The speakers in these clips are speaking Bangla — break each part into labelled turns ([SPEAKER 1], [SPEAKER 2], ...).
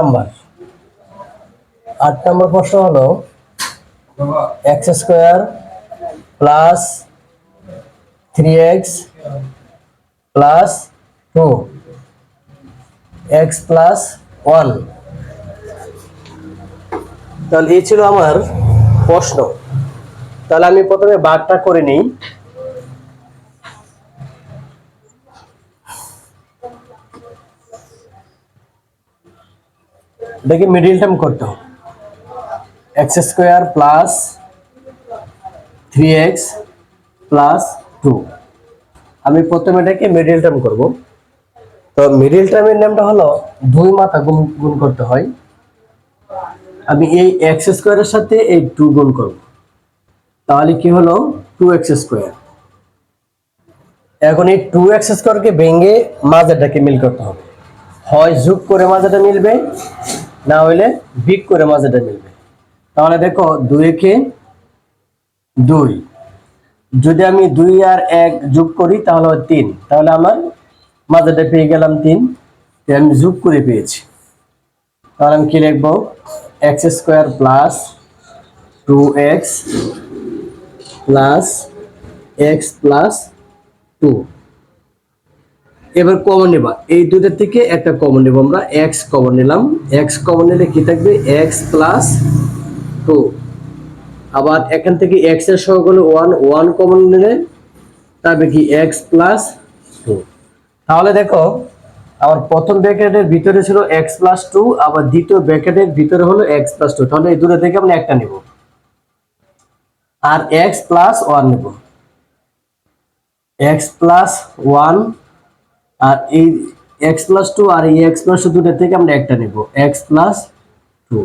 [SPEAKER 1] নাম্বার 8 নম্বর প্রশ্ন হলো x square plus 3x plus 2 x plus 1। তাহলে এই ছিল আমার প্রশ্ন। তাহলে আমি প্রথমে ভাগটা করে নিই। দেখি মিডিল টার্ম করতে হবে। x square plus 3x plus 2। আমি প্রথমে এটাকে মিডিল টার্ম করব। তো মিডিল টার্মের নামটা হলো দুই মাথা গুণ করতে হয়। আমি এই x স্কয়ারের সাথে এই 2 গুণ করব, তাহলে কি হলো 2x স্কয়ার। এখন এই 2x স্কয়ারকে ভেঙে মাঝেরটাকে মিল করতে হবে। হয় যোগ করে মাঝেটা মিলবে, না হইলে বিয়োগ করে মাঝেটা মিলবে। তাহলে দেখো 2 কে 2, যদি আমি 2 আর 1 যোগ করি তাহলে হয় 3। তাহলে আমার মাঝেটা পেয়ে গেলাম 3, আমি যোগ করে পেয়েছি। তাহলে আমি কি লিখবো, x square plus 2x plus x plus 2। এবার কমন নেবা, এই দুইটার থেকে একটা কমন নেব। আমরা x কমন নিলাম, x কমন নিলে কি থাকবে x প্লাস 2। আবার এখান থেকে x এর সহগ হলো 1, 1 কমন নিলে তবে কি x প্লাস 2। তাহলে দেখো আমার প্রথম ব্র্যাকেটের ভিতরে ছিল x প্লাস 2, আবার দ্বিতীয় ব্র্যাকেটের ভিতরে হলো x প্লাস 2। তাহলে এই দুটো থেকে আমরা একটা নেব আর x প্লাস 1 নেব। x প্লাস 1 আর এই x প্লাস 2 আর এই x প্লাস 2 দুটো থেকে আমরা একটা নেব, x প্লাস 2।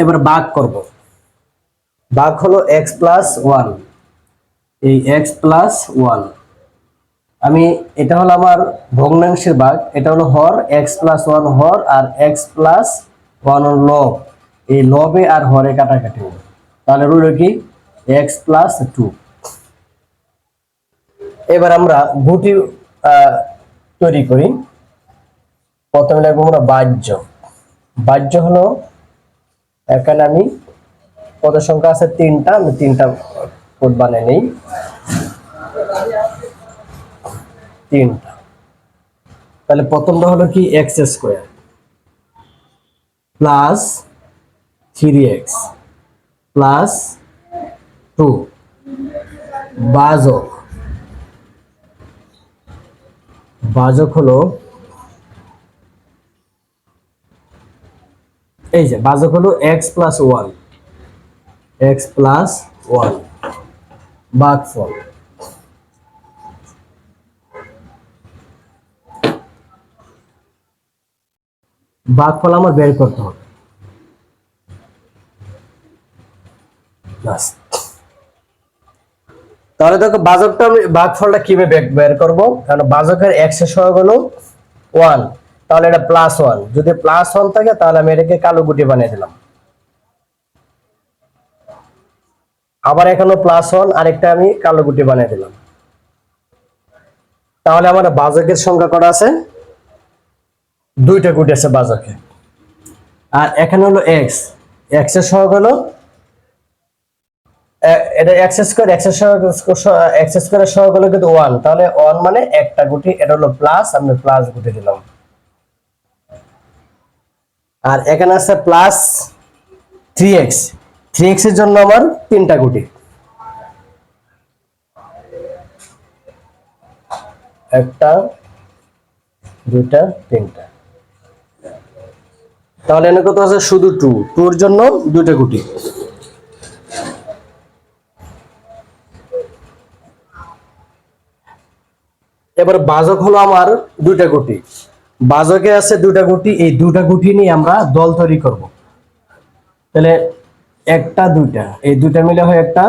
[SPEAKER 1] এবার ভাগ করব, ভাগ হলো x প্লাস 1, এই x প্লাস 1। আমি এটা হলো আমার ভগ্নাংশের ভাগ, এটা হলো হর, x প্লাস 1 হর আর x প্লাস 1 হল লব। এই লবে আর হরে কাটাকাটি হবে, তাহলে রইল কি x প্লাস 2। এবার আমরা গুটি তৈরি করি। প্রথমে লিখবো আমরা বাহ্য। বাহ্য হলো, এখানে আমি কত সংখ্যা আছে 3টা, আমি 3টা কোড বানিয়ে নেই। 3টা। তাহলে প্রথমটা হলো কি x square plus 3x plus 2 ভাজক, ভাজক হলো এই যে ভাজক হলো x প্লাস 1, x প্লাস 1 ভাগফল। ভাগফল আমার বের করতে হবে। তাহলে দেখো ভাজকটা আমি ভাগফলটা কিভাবে বের করব, কারণ ভাজকের x এর সহগ হলো 1, তাহলে এটা প্লাস 1। যদি প্লাস 1 থাকে তাহলে আমি এটাকে কালো গুটি বানিয়ে দিলাম। আবার এখানে প্লাস 1, আরেকটা আমি কালো গুটি বানিয়ে দিলাম। তাহলে আমার ভাজকের সংখ্যা কত আছে, 2টা গুটি আছে ভাজকে। আর এখানে হলো x, x এর সহগ হলো এটা x স্কয়ার, x এর সহগ x স্কয়ারের সহগ হলো কিন্তু 1, তাহলে 1 মানে একটা গুটি, এটা হলো প্লাস, আমি প্লাস গুটি দিলাম। আর এখানে আছে প্লাস 3x, 3x এর জন্য আমার 3টা গুটি, একটা, দুইটা, 3টা। তাহলে এখানে কত আছে শুধু 2, 2 এর জন্য 2টা গুটি। এবার ভাজক হলো আমার 2টা গুটি, ভাজকে আছে 2টা গুটি, এই 2টা গুটি নিয়ে আমরা দল তৈরি করব। তাহলে একটা, দুইটা, এই 2টা মিলে হয় একটা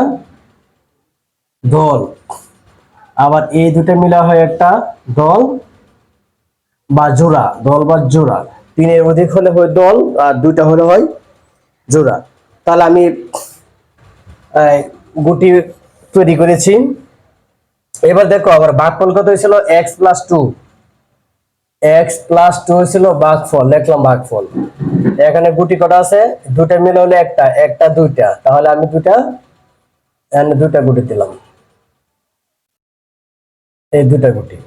[SPEAKER 1] দল, আবার এই 2টা মিলে হয় একটা দল বা জোড়া, দল বা জোড়া। 3-এর অধিক হলে হয় দল, আর 2টা হলে হয় জোড়া। তাহলে আমি গুটি তৈরি করেছি। এবার দেখো আবার ভাগফল কত হয়েছিল, x plus 2। X plus two ছিল ভাগফল, লিখলাম ভাগফল। এখানে গুটি কটা আছে? দুটা মিলে হলে একটা, একটা দুইটা, তাহলে আমি দুইটা গুটি দিলাম, এই দুইটা গুটি।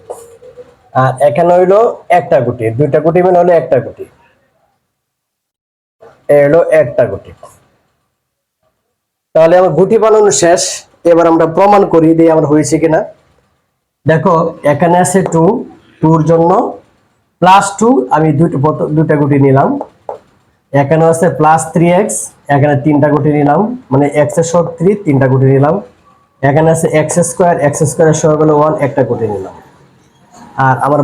[SPEAKER 1] আর এখানে হইলো একটা গুটি, দুইটা গুটি মিলে হলো একটা গুটি, এই হলো একটা গুটি। তাহলে আমার গুটি বানানো শেষ। এবার আমরা প্রমাণ করি দিয়ে আমার হয়েছে কিনা। দেখো এখানে আছে টু, টুর জন্য প্লাস টু, আমি দুইটা গুটি নিলাম। এখানে আছে প্লাস থ্রি এক্স, এখানে তিনটা গুটি নিলাম, মানে এক্স এর সহগ থ্রি, তিনটা গুটি নিলাম। এখানে আছে এক্স স্কোয়ার, এক্স স্কোয়ারের সহগ হলো ওয়ান, একটা গুটি নিলাম। আর আমার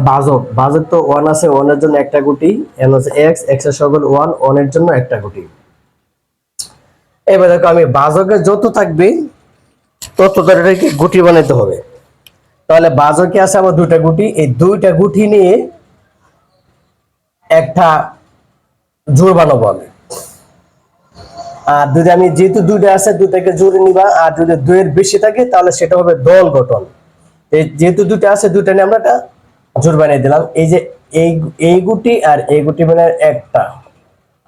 [SPEAKER 1] বাজক তো ওয়ান আছে, ওয়ানের জন্য একটা গুটি, এন হচ্ছে এক্স, এক্স এর সহগ হলো ওয়ান, ওয়ানের জন্য একটা গুটি। এবার দেখো আমি বাজকে যত থাকবে তত ধরে গুটি বানাইতে হবে। তাহলে বাজকে আছে আমার দুইটা গুটি, এই দুইটা গুটি নিয়ে একটা জোড় বানাবো আমি। আর যদি আমি যেহেতু দুইটা আছে দুইটাকে জোড়ে নিবা, আর যদি দুইয়ের বেশি থাকে তাহলে সেটা হবে দল গঠন। এই যেহেতু দুইটা আছে দুইটা নিয়ে আমরা একটা জোড় বানিয়ে দিলাম। এই যে এই গুটি আর এই গুটি মানে একটা,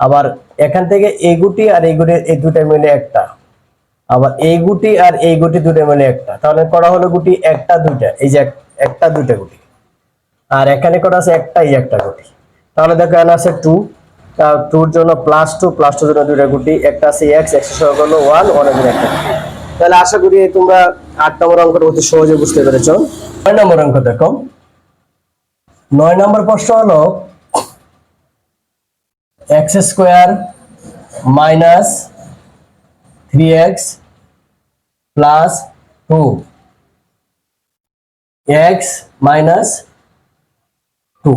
[SPEAKER 1] আবার এখান থেকে এই গুটি আর এই গুটি, এই দুটা মিলে একটা, আবার এই গুটি আর এই গুটি দুটো মিলে একটা, তাহলে করা হলো গুটি একটা দুইটা, এই যে একটা দুইটা গুটি। আর এখানে করা আছে একটাই একটা গুটি। তাহলে দেখো এখানে আছে টু, টুর জন্য প্লাস টু, প্লাস টুর জন্য দুইটা গুটি, একটা আছে এক্স, এক্স সহ হলো ওয়ান, ওয়ানের জন্য একটা গুটি। তাহলে আশা করি তোমরা 8 নম্বর অঙ্কটা অতি সহজে বুঝতে পেরেছো। 9 নম্বর অঙ্ক দেখো, 9 নম্বর প্রশ্ন হলো x square minus three x plus two x minus two,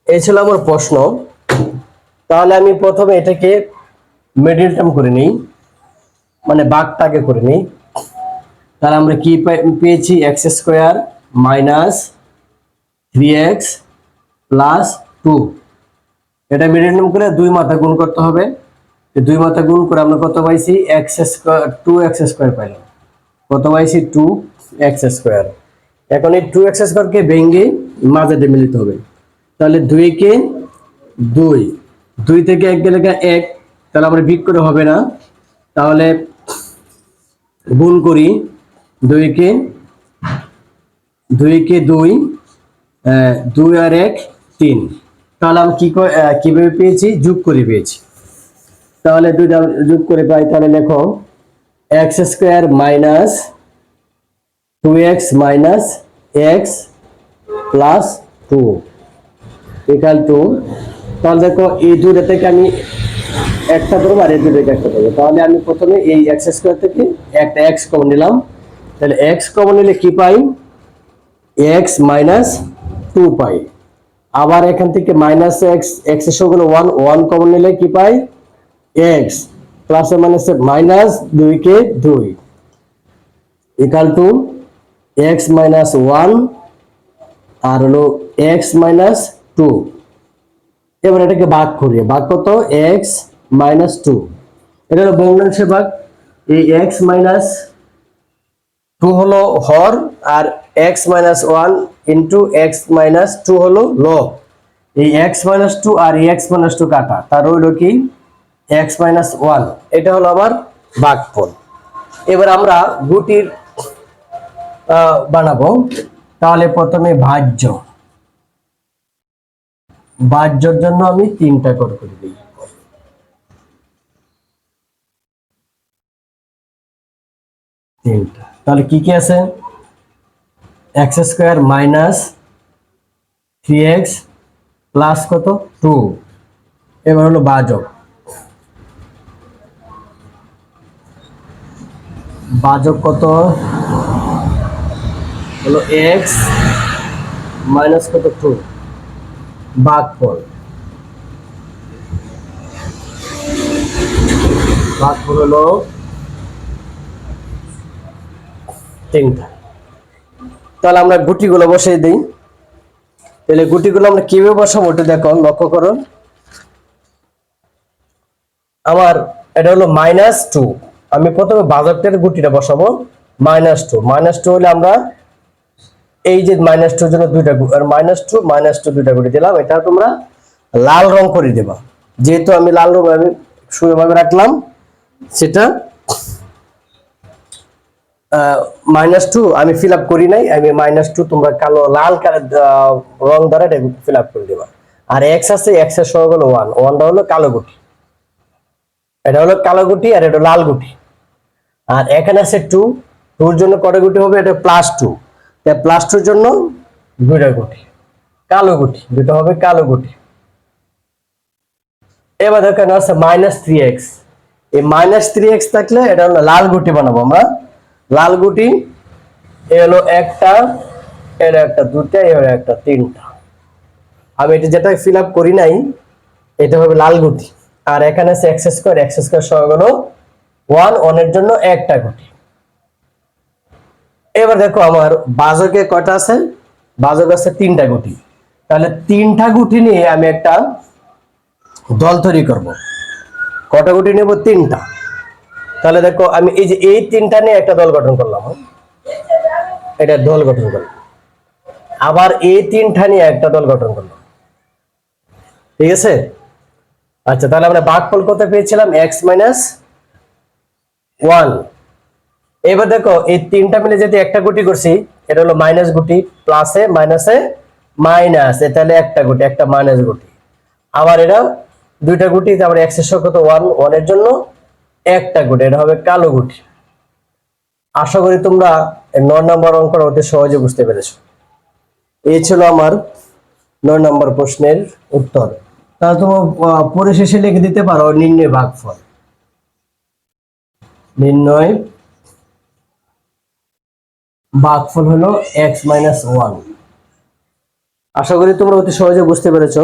[SPEAKER 1] এই ছিল আমার প্রশ্ন। তাহলে আমি প্রথমে এটাকে মিডল টার্ম করে নিই, মানে ভাগটাকে করে নিই। তাহলে আমরা কি পেয়েছি? X square minus three x plus two, এটা মিডল টার্ম করে দুই মাথা গুণ করতে হবে। দুই মাথা গুণ করে আমরা কত পাইছি? X square, two x square পাইলাম। কত পাইছি? Two x square. এখন এই টু এক্স স্কোয়ারকে ভেঙে মাঝে মিলিত হবে। তাহলে দুইকে দুই, দুই থেকে এক গেলে এক, তাহলে আমরা বিগ করে হবে না, তাহলে গুণ করি। দুইকে দুইকে দুই, দুই আর এক তিন, তাহলে আমি কিভাবে পেয়েছি? যোগ করে পেয়েছি। তাহলে দুইটা যোগ করে পাই, তাহলে লেখো x square minus two x minus x plus two equal to. তাহলে দেখো এই দুইটা থেকে আমি একটা ধরবো আর এই দুটো থেকে একটা ধরবো। তাহলে আমি প্রথমে এই এক্স স্কোয়ার থেকে একটা এক্স কমন নিলাম। তাহলে এক্স কমন নিলে কি পাই? এক্স মাইনাস টু পাই। আবার এখান থেকে মাইনাস এক্স, এক্স এর সঙ্গে ওয়ান, ওয়ান কমন নিলে কি পাই? এক্স প্লাস মাইনাসে মাইনাস দুই কে দুই equal to x minus one আর হলো এক্স মাইনাস টু। এবার এটাকে ভাগ করি, ভাগ কত? এক্স মাইনাস টু, এটা হলো ভগ্নাংশে ভাগ। এই এক্স মাইনাস টু হলো হর, আর x minus one into x minus two হলো লব। এই এক্স মাইনাস টু আর এক্স মাইনাস টু কাটা, তার হইলো কি? X minus one. এটা হলো আমার ভাগফল। এবার আমরা গুটির বানাবো। তাহলে প্রথমে ভাজ্যর জন্য আমি তিনটা করে দিই। তিনটা, তাহলে কি কি আছে? X square minus three x plus কত? টু। এবার হলো ভাজক, ভাজক কত হলো? এক্স মাইনাস কত? টু। ভাগফল, ভাগফল হলো তিনটা। তাহলে আমরা গুটিগুলো বসিয়ে দিই। তাহলে গুটিগুলো আমরা কিভাবে বসাবো ওটা দেখো, লক্ষ্য করো। আমার এটা হলো মাইনাস টু, আমি প্রথমে ভাজকটার গুটিটা বসাবো। মাইনাস টু, মাইনাস টু হলে আমরা এই যে -2 এর জন্য দুইটা আর -2 দুইটা গুটি দিলাম, এটা তোমরা লাল রং করে দেবা। যেহেতু আমি লাল রং আমি সুন্দরভাবে রাখলাম, সেটা -2 আমি ফিল আপ করি নাই, আমি -2 তোমরা কালো লাল রং দ্বারা এটা ফিল আপ করে দেবা। আর এক্স আছে, এক্স এর সহগ হলো 1, 1টা হলো কালো গুটি, এটা হলো কালো গুটি আর এটা লাল গুটি। আর এখানে আছে 2, 2 এর জন্য কত গুটি হবে? এটা +2, তাই +2 এর জন্য দুইটা গুটি কালো গুটি, দুটো হবে কালো গুটি। এবার দেখো এখানে আছে -3x, এই -3x থাকলে এটা হলো লাল গুটি বানাবো আমরা। লাল গুটি এ হলো একটা, এর একটা, দুটা, এর একটা, তিনটা। আমি এটা যেটা ফিল আপ করি নাই, এটা হবে লাল গুটি। আর এখানে আছে x স্কয়ার, x স্কয়ার সহগ হলো 1, 1 এর জন্য একটা গুটি। এবার দেখো আমার বাজকে কয়টা আছে? বাজক আছে তিনটা গুটি। তাহলে তিনটা গুটি নিয়ে আমি একটা দল তৈরি করব। কটা গুটি নেব? তিনটা। তাহলে দেখো আমি এই যে এই তিনটা নিয়ে একটা দল গঠন করলাম, এটা দল গঠন করলাম। আবার এই তিনটা নিয়ে একটা দল গঠন করলাম, ঠিক আছে? আচ্ছা, তাহলে আমরা ভাগফল কত পেয়েছিলাম? x - 1। এবার দেখো এই তিনটা মিলে যদি একটা গুটি করছি, এটা হলো মাইনাস গুটি, প্লাসে মাইনাসে মাইনাস, তাহলে একটা গুটি, একটা মাইনাস গুটি। আবার এটা দুইটা গুটি, তারপরে x এর সহগ কত? 1, 1 এর জন্য একটা গুটি, এটা হবে কালো গুটি। আশা করি তোমরা 9 নম্বর অঙ্কটা অতি সহজে বুঝতে পেরেছো। এই ছিল আমার 9 নম্বর প্রশ্নের উত্তর। তাহলে তোমরা পরিশেষে লিখে দিতে পারো নির্ণয় ভাগফল। নির্ণয় ভাগফল হলো x - 1। আশা করি তোমরা অতি সহজে বুঝতে পেরেছো।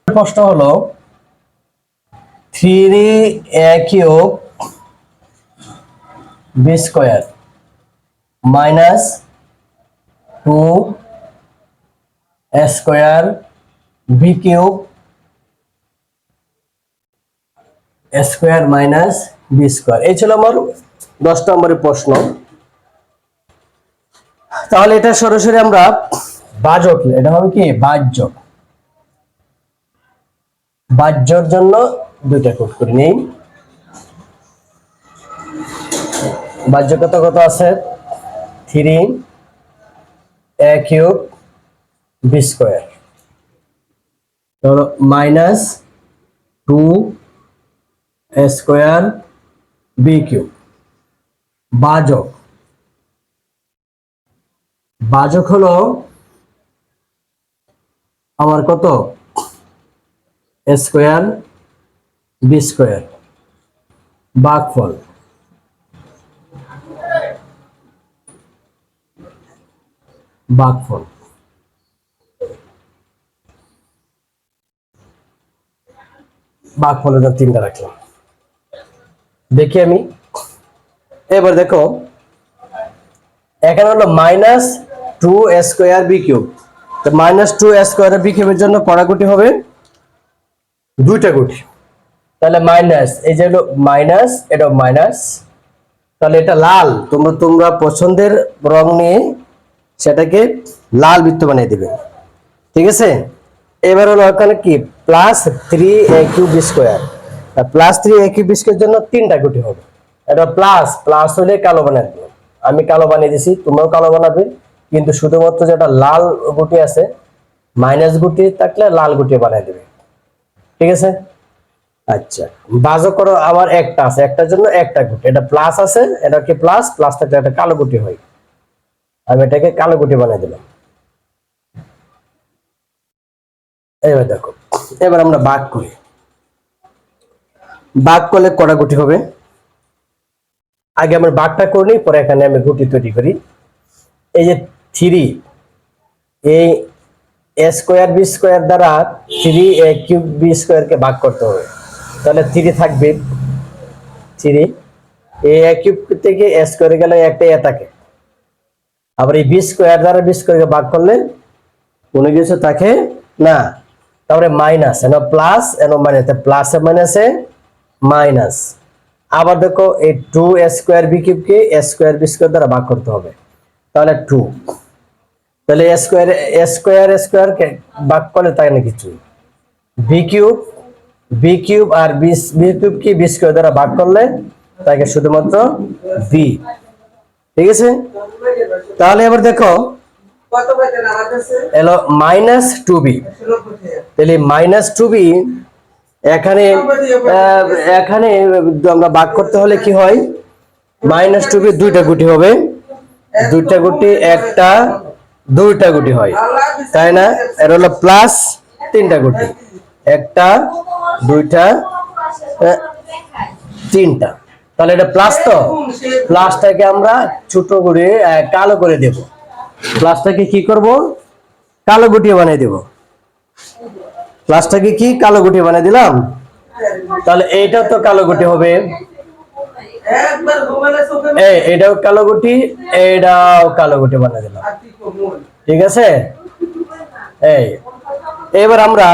[SPEAKER 1] প্রশ্ন হলো 3a cube b square minus 2a square b cube square minus b square. এই ছিল আমার 10 নম্বরের প্রশ্ন। তাহলে এটা সরাসরি আমরা ভাজক, এটা হবে কি? ভাজ্যক। ভাজ্যর জন্য দুইটা কোড করে নেই। ভাজ্য কত কত আছে? 3a cube b square minus 2a square b cube. ভাজক, ভাজক হলো আমার কত? a square b square. ভাগফল, ভাগফল ভাগফলের তিনটা রাখলাম। দেখি আমি এবার দেখো এখানে হলো -2a স্কয়ার b কিউব। তো -2a স্কয়ার b কিউবের জন্য কটা গুটি হবে? দুইটা গুটি। তাহলে মাইনাস, এই যে হলো মাইনাস, এটা মাইনাস, তাহলে এটা লাল। তোমরা পছন্দের রং নিয়ে সেটাকে লাল বৃত্ত বানিয়ে দিবে, ঠিক আছে? এবার হলো ওখানে কি? +3a cube b square. +3a cube b স্কয়ারের জন্য তিনটা গুটি হবে। এটা প্লাস, প্লাস হলে কালো বানিয়ে দিবে। আমি কালো বানিয়ে দিছি, তোমরাও কালো বানাবে। কিন্তু শুধুমাত্র যেটা লাল গুটি আছে, মাইনাস গুটি থাকলে লাল গুটি বানিয়ে দিবে, ঠিক আছে? আচ্ছা, ভাজক করো আমার একটা আছে, একটার জন্য একটা গুটি, এটা প্লাস আছে, এটা কি প্লাস, প্লাস থাকলে একটা কালো গুটি হয়। আমি এটাকে কালো গুটি বানিয়ে দিলাম। এবার দেখো, এবার আমরা ভাগ করি। ভাগ করলে কটা গুটি হবে? আগে আমরা ভাগটা করে নিই, পরে এখানে আমি গুটি তৈরি করি। এই যে 3, এই a স্কয়ার b স্কয়ার দ্বারা 3a কিউব b স্কয়ার কে ভাগ করতে হবে। তাহলে 3 থাকবে, 3 a কিউব থেকে a স্কয়ারে গেলে একটা a থাকে। আবার এই b স্কয়ার দ্বারা b স্কয়ার কে ভাগ করলে কোনো কিছু থাকে না। তারপরে মাইনাস, এনো প্লাস, এনো মাইনাস, প্লাসে মাইনাসে মাইনাস। আবার দেখো এই 2a square b cube K a square b square দ্বারা ভাগ করতে হবে। তাহলে 2 তাহলে স্কোয়ার ভাগ করলে তাই না কিছু, বি কিউব আর বি কিউব কি বি স্কোয়ার দ্বারা ভাগ করলে তাকে শুধুমাত্র বি। ঠিক আছে, তাহলে এবার দেখো এলো -2b, তাহলে -2b এখানে এখানে আমরা ভাগ করতে হলে কি হয়, -2b দুইটা গুটি হবে, দুইটা গুটি একটা দুইটা গুটি হয় তাই না, এর হলো প্লাস তিনটা গুটি, একটা দুইটা তিনটা, তাহলে এটা প্লাস, তো প্লাসটাকে আমরা ছোট করে কালো করে দেব, প্লাসটাকে কি করব, কালো গুটি বানিয়ে দেব, প্লাসটাকে কি কালো গুটি বানিয়ে দিলাম, তাহলে এইটা তো কালো গুটি হবে, এটাও কালো গুটি, এটাও কালো গুটি বানিয়ে দিলাম। ঠিক আছে, এই এবার আমরা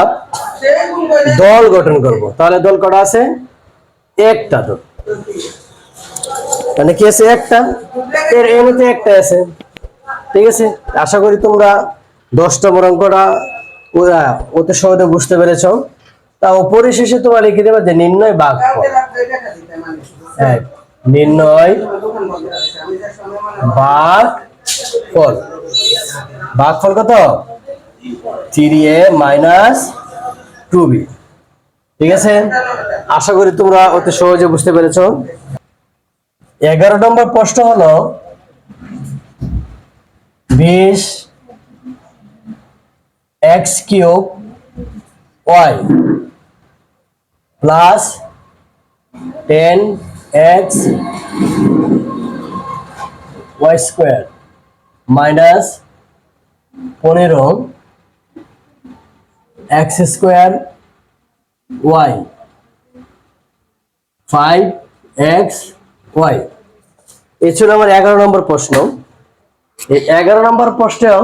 [SPEAKER 1] দল গঠন করব, তাহলে দল কটা আছে, একটা দল, মানে কি আছে একটা, এর এমনিতে একটা আছে। ঠিক আছে, আশা করি তোমরা 10 নম্বর অঙ্কটা অতি সহজে বুঝতে পেরেছো। তাও পরিশেষে তোমরা লিখে দেবে যে নির্ণয় ভাগফল, হ্যাঁ নির্ণয় ভাগফল, ভাগফল কত, 3a - 2b। ঠিক আছে, আশা করি তোমরা অতি সহজে বুঝতে পেরেছো। 11 নম্বর প্রশ্ন হলো 20x³ y plus 10x y² minus 15x² y 5x y। এই ছিল আমার 11 নম্বর প্রশ্ন। এই 11 নম্বর প্রশ্নের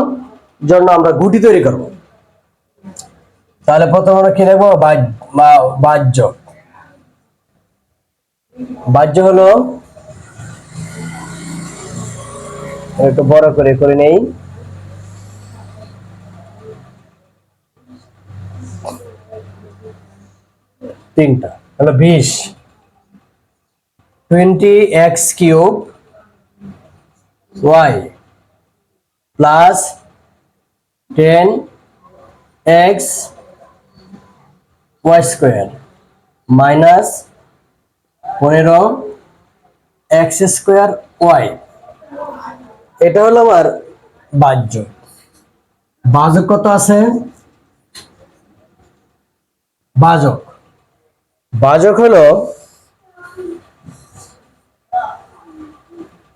[SPEAKER 1] জন্য আমরা গুটি তৈরি করব। তাহলে প্রথমে আমরা কি লিখবো, বাহ্য, বাহ্য হলো একটু বড় করে নেই, তিনটা হলো 20x³ y plus 10x y² minus 15x² y। এটা হলো আমার বাহ্য। ভাজক কত আছে, ভাজক হলো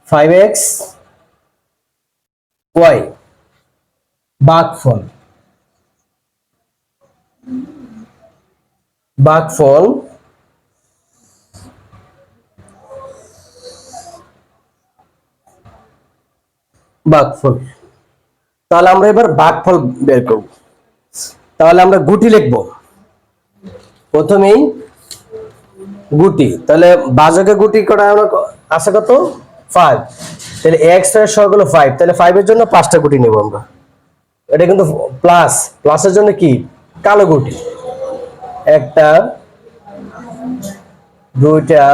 [SPEAKER 1] 5x y, ভাগফল তাহলে আমরা এবার ভাগফল বের করব। তাহলে আমরা গুটি লিখব, প্রথমেই গুটি, তাহলে ভাজকে গুটি করা আছে কত, 5, তাহলে x এর সহগ হলো 5, তাহলে 5 এর জন্য 5টা গুটি নেব আমরা, এটা কিন্তু প্লাসের জন্য কি কালো গুটি, একটা দুইটা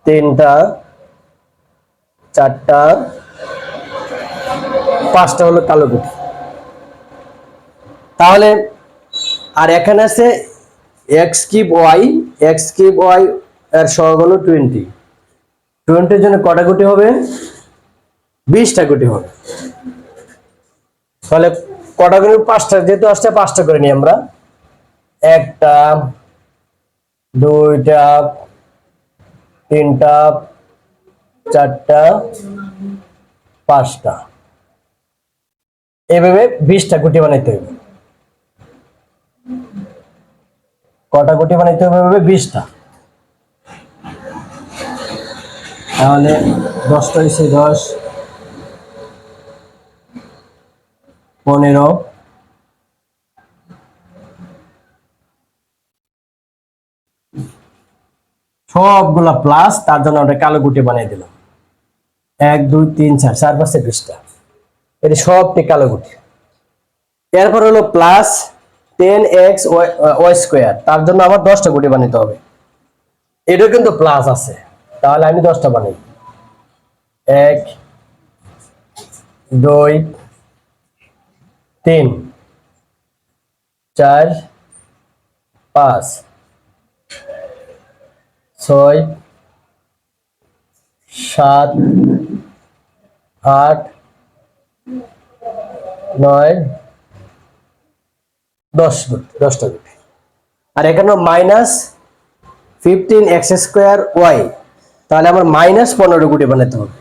[SPEAKER 1] তিনটা চারটা পাঁচটা হলো কালো গুটি। তাহলে আর এখানে আছে x³ y এর সহগ হলো 20 এর জন্য কটা গুটি হবে, 20টা গুটি হবে। তাহলে কটা গুটি, 5টা, যেহেতু আসছে 5টা করে নিই আমরা, একটা দুইটা তিনটা চারটা পাঁচটা, এভাবে 20টা গুটি বানাইতে হবে। কটা গুটি বানাইতে হবে, 20টা। তাহলে 10টা হয়েছে 10, 15, সবগুলা প্লাস, তার জন্য আমরা কালো গুটি বানিয়ে দিলাম, 1 2 3 4 4 5 20টা। এটি সবটি কালো গুটি। এরপর হলো প্লাস 10x ওয়াই স্কোয়ার, তার জন্য আমার 10টা গুটি বানাতে হবে। এটা কিন্তু প্লাস আছে, তাহলে আমি 10টা বানাই। 1 2 3 4 5 6 7 8 9 10 গুটি, 10টা গুটি। আর এখানে মাইনাস 15x স্কোয়ার ওয়াই, তাহলে আমার মাইনাস 15 গুটি বানাতে হবে।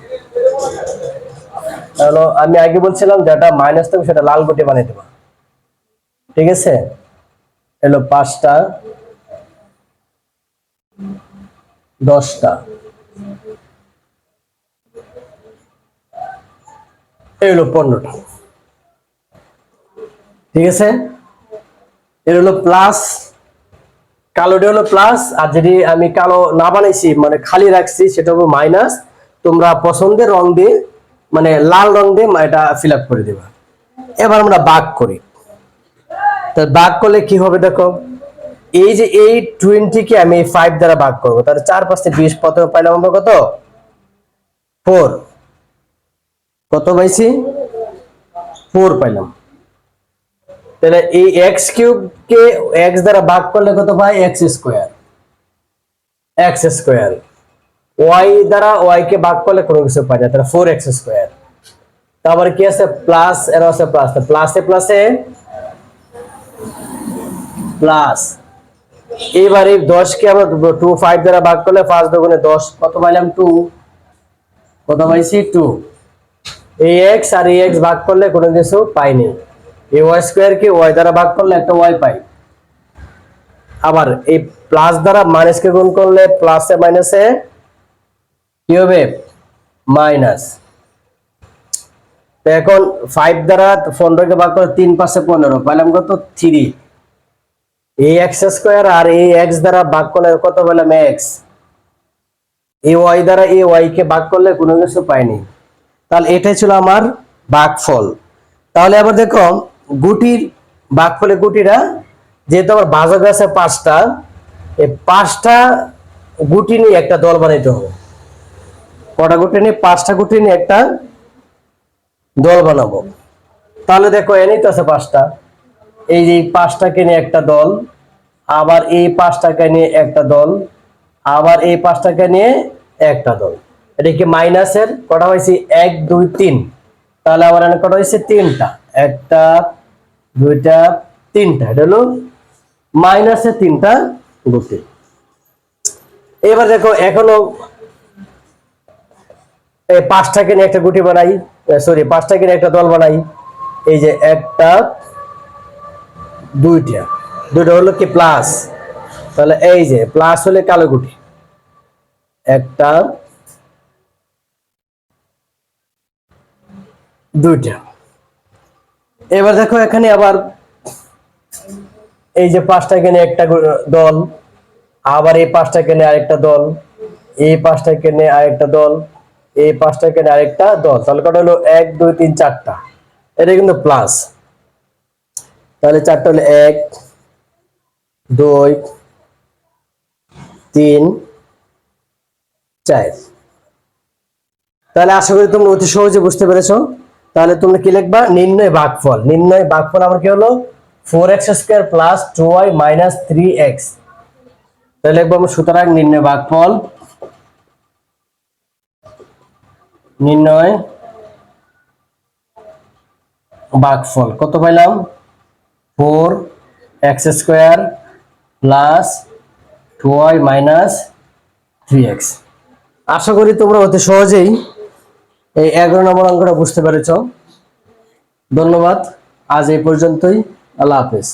[SPEAKER 1] তাহলে আমি আগে বলছিলাম যেটা মাইনাস থাকবে সেটা লাল গুটি বানিয়ে দেবো, ঠিক আছে। এলো 5টা 10টা, এই হলো 15টা, ঠিক আছে। এর হলো প্লাস, কালোটা হলো প্লাস, আর যদি আমি কালো না বানাইছি মানে খালি রাখছি সেটা হলো মাইনাস। তোমরা পছন্দের রং দিয়ে মানে লাল রং দিয়ে এটা ফিল আপ করে দিবা। এবার আমরা ভাগ করি, তো ভাগ করলে কি হবে দেখো, এই যে এই 20 কে আমি 5 দ্বারা ভাগ করবো, তাহলে 4 5 20, প্রথমে পাইলাম আমরা কত 4, কত পাইছি 4 পাইলাম। তাহলে এই এক্স কিউব কে এক্স দ্বারা ভাগ করলে কত পাই x square, x square. Y দ্বারা ওয়াই কে ভাগ করলে কোনো কিছু পাই না, তাহলে 4x স্কোয়ার। তারপরে কি আছে প্লাস, এর আছে প্লাস, তো প্লাসে প্লাসে প্লাস। এবার এই 10 কে আমরা 2 5 দ্বারা ভাগ করলে 5 দুগুণে 10, কত পাইলাম 2, কত পাইছি 2। এই x আর এই x ভাগ করলে কোনো কিছু পাইনি, এই ওয়াই স্কোয়ার কে ওয়াই দ্বারা ভাগ করলে একটা ওয়াই পাই। আবার এই প্লাস দ্বারা মাইনাস কে গুণ করলে প্লাসে মাইনাসে কি হবে মাইনাস। তো এখন 5 দ্বারা 15 কে ভাগ করে 3 5 15, পাইলাম কত 3। এই এক্স স্কোয়ার আর এই এক্স দ্বারা ভাগ করলে কত পেলাম এক্স। এই ওয়াই দ্বারা এই ওয়াই কে ভাগ করলে কোনো কিছু পাইনি, তাহলে এটাই ছিল আমার ভাগফল। তাহলে আবার দেখো গুটির ভাগফলে গুটিরা যেহেতু আমার ভাজক আছে 5টা, এই 5টা গুটি নিয়ে একটা দল বানাইতে হবে। কটা গুটি নিয়ে 5টা গুটি নিয়ে একটা দল বানাবো। তাহলে দেখো এনেই তো আছে 5টা, এই যে 5টাকে নিয়ে একটা দল, আবার এই 5টাকে নিয়ে একটা দল, আবার এই 5টাকে নিয়ে একটা দল। এটা কি মাইনাসের কটা হয়েছে 1 2 3, তাহলে আমার এখানে কটা হয়েছে 3টা, 1টা 2টা 3টা, এটা হলো মাইনাসের 3টা গুটি। এবার দেখো এখনো এই 5টাকে নিয়ে একটা গুটি বানাই, সরি 5টাকে নিয়ে একটা দল বানাই। এই যে 1টা 2টা, 2টা হলো কি প্লাস, তাহলে এই যে প্লাস হলে কালো গুটি 1টা 2টা। এবার দেখো এখানে আবার এই যে 5টাকে নিয়ে একটা দল, আবার এই 5টাকে নিয়ে আরেকটা দল, এই 5টাকে নিয়ে আরেকটা দল, এই 5টাকে নিয়ে আরেকটা দল, তাহলে কটা হলো 1 2 3 4টা, এটা কিন্তু প্লাস। তাহলে 4টা হলো 1 2 3 4। তাহলে আশা করি তোমরা অতি সহজে বুঝতে পেরেছো। তাহলে তোমরা কি লিখবা নির্ণয় ভাগফল, নির্ণয় ভাগফল আমার কি হলো 4x square plus 2y minus 3x। তাহলে লিখবো আমরা সুতরাং নির্ণয় ভাগফল, নির্ণয় ভাগফল কত পাইলাম 4x square plus 2y minus 3x। আশা করি তোমরা অতি সহজেই এই 11 নম্বর অঙ্কটা বুঝতে পেরেছো। ধন্যবাদ, আজ এই পর্যন্তই, আল্লাহ হাফেজ।